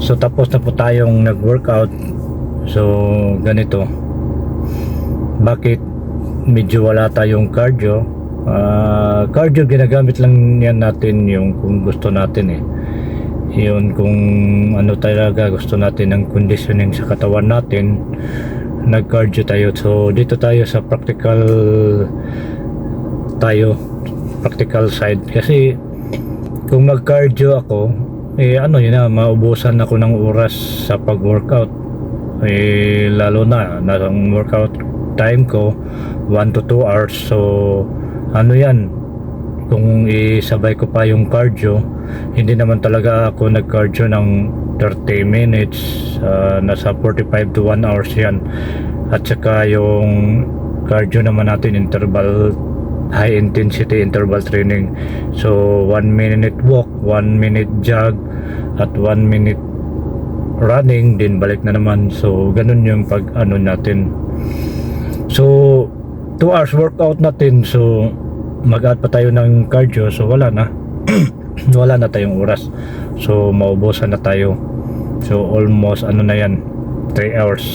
So tapos na po tayong nag-workout. So ganito, bakit medyo wala tayong cardio? Cardio ginagamit lang yan natin yung kung gusto natin yun, kung ano talaga gusto natin ng conditioning sa katawan natin, nag-cardio tayo. So dito tayo sa practical side, kasi kung mag-cardio ako, ano yun na, maubusan ako ng oras sa pag-workout. Lalo na ang workout time ko 1 to 2 hours. So ano yan, kung isabay ko pa yung cardio, hindi naman talaga ako nag-cardio ng 30 minutes, nasa 45 to 1 hours yan. At saka yung cardio naman natin, interval, high intensity interval training. So 1 minute walk, 1 minute jog, at 1 minute running, din balik na naman. So ganun yung pag ano natin. So 2 hours workout natin, so mag-add pa tayo ng cardio, so wala na wala na tayong oras, so maubusan na tayo. So almost ano na yan, 3 hours.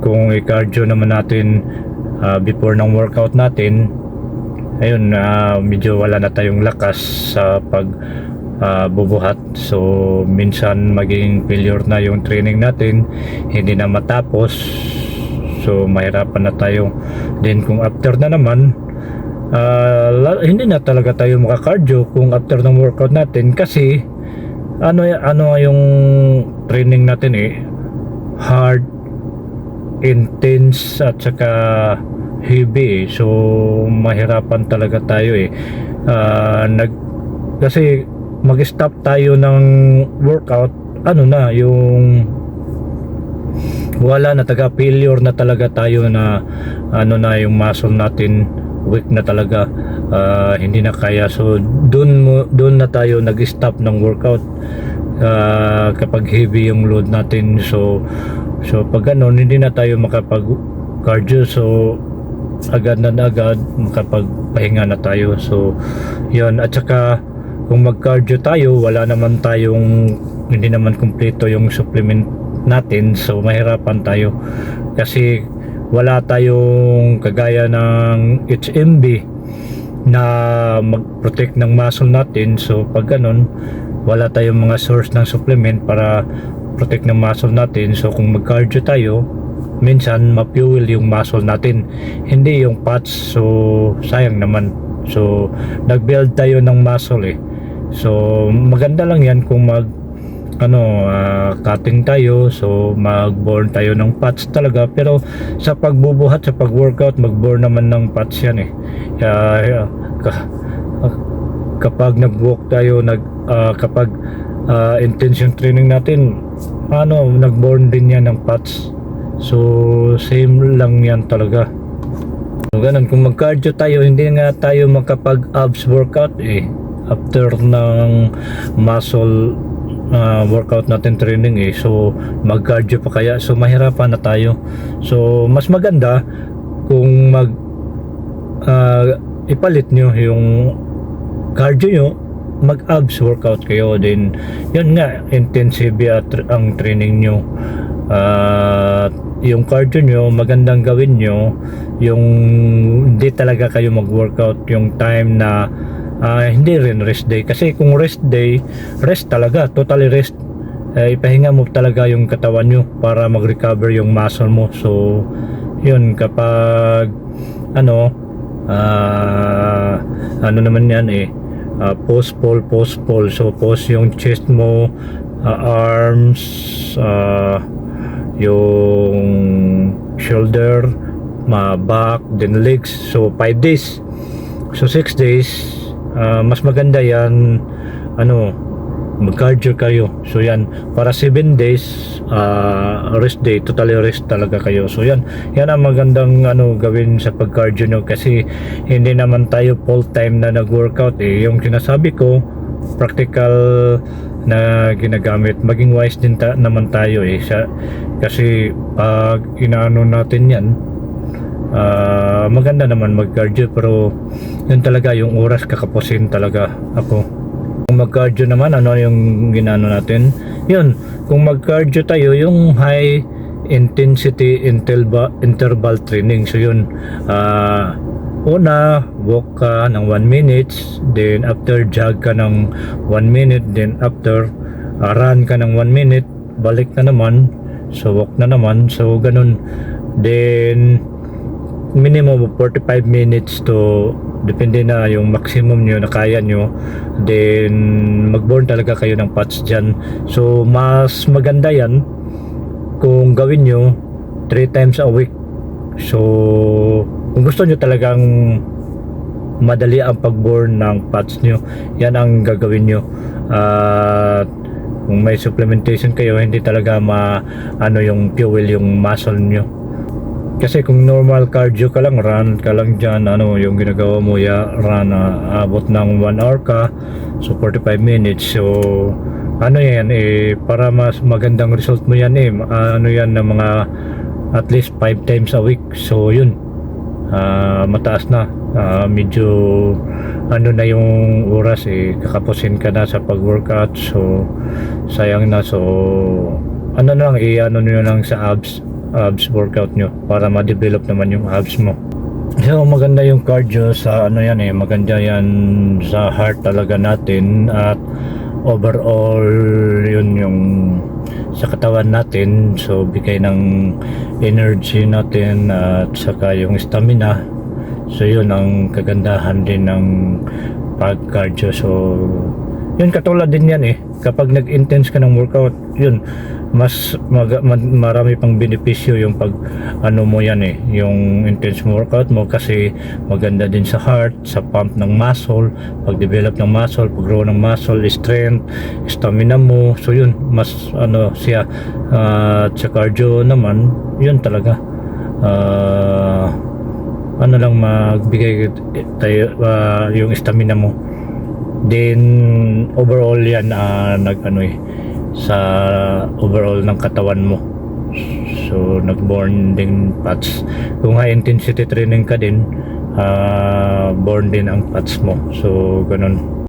Kung i-cardio naman natin before ng workout natin, ayun, medyo wala na tayong lakas sa pag bubuhat. So minsan maging failure na yung training natin, hindi na matapos. So mahirapan na tayo. Then kung after na naman, hindi na talaga tayo makakardio kung after ng workout natin, kasi ano yung training natin hard, intense, at saka heavy. So mahirapan talaga tayo kasi mag-stop tayo ng workout, ano na yung wala na, failure na talaga tayo, na ano na yung muscle natin, weak na talaga, hindi na kaya. So doon na tayo nag-stop ng workout kapag heavy yung load natin. So pag ganun, hindi na tayo makapag cardio, so agad makapagpahinga na tayo. So yun. At saka kung mag cardio tayo, wala naman tayong, hindi naman kumpleto yung supplement natin, so mahirapan tayo, kasi wala tayong kagaya ng HMB na mag-protect ng muscle natin. So pag ganun, wala tayong mga source ng supplement para protect ng muscle natin. So kung mag-cardio tayo, minsan ma-fuel yung muscle natin, hindi yung fats. So sayang naman. So nag-build tayo ng muscle So maganda lang yan kung cutting tayo, so mag-burn tayo ng fats talaga. Pero sa pagbubuhat, sa pag-workout, mag-burn naman ng fats yan kapag nag-walk tayo, kapag intention training natin, nag-burn din yan ng fats. So same lang yan talaga. So ganun, kung mag-cardio tayo, hindi nga tayo makapag-abs workout after ng muscle workout natin, training so mag-cardio pa kaya, so mahirapan na tayo. So mas maganda kung ipalit nyo yung cardio nyo, mag-abs workout kayo, din yun nga, intensive ang training nyo. Yung cardio nyo, magandang gawin nyo yung hindi talaga kayo mag-workout yung time na hindi rin rest day. Kasi kung rest day, rest talaga, totally rest, ipahinga mo talaga yung katawan nyo para mag-recover yung muscle mo. So yun, kapag ano naman yan post pull. So post yung chest mo, arms, yung shoulder, back, then legs. So 5 days. So 6 days, mas maganda yan, mag-cardio kayo. So yan, para 7 days rest day, totally rest talaga kayo. So yan ang magandang gawin sa pag-cardio nyo, kasi hindi naman tayo full time na nag-workout yung sinasabi ko, practical na ginagamit. Maging wise din naman tayo kasi pag inaano natin yan, maganda naman mag-cardio, pero yun talaga yung oras kakapusin talaga ako. Kung mag-cardio naman, ano yung ginano natin? Yun, kung mag-cardio tayo, yung high intensity interval training. So yun, una, walk ka ng 1 minutes, then after jog ka ng 1 minute, then after run ka ng 1 minute, balik na naman, so walk na naman, so ganun. Then minimum of 45 minutes to, depende na yung maximum nyo na kaya nyo, then mag-burn talaga kayo ng fats dyan. So mas maganda yan kung gawin nyo 3 times a week. So kung gusto nyo talagang madali ang pag-burn ng fats nyo, yan ang gagawin nyo. At kung may supplementation kayo, hindi talaga ano yung fuel yung muscle nyo. Kasi kung normal cardio ka lang, run ka lang dyan, ano yung ginagawa mo, run, abot ng 1 hour ka, so 45 minutes. So ano yan, para mas magandang result mo yan, ano yan, na mga at least 5 times a week. So yun, mataas na, medyo ano na yung oras, kakapusin ka na sa pag-workout, so sayang na. So ano na lang, ano nyo lang sa abs workout nyo para ma-develop naman yung abs mo. So maganda yung cardio sa ano yan, maganda yan sa heart talaga natin, at overall yun yung sa katawan natin. So bigay ng energy natin at saka yung stamina. So yun ang kagandahan din ng pag-cardio. So yun, katulad din yan kapag nag-intense ka ng workout, yun mas marami pang benepisyo yung pag ano mo yan, yung intense workout mo, kasi maganda din sa heart, sa pump ng muscle, pag-develop ng muscle, pag-grow ng muscle, strength, stamina mo. So yun, mas ano siya. Sa cardio naman, yun talaga ano lang, magbigay tayo yung stamina mo. Then overall yan, sa overall ng katawan mo, so nag-burn din fats. Kung high intensity training ka din, burn din ang fats mo. So ganun.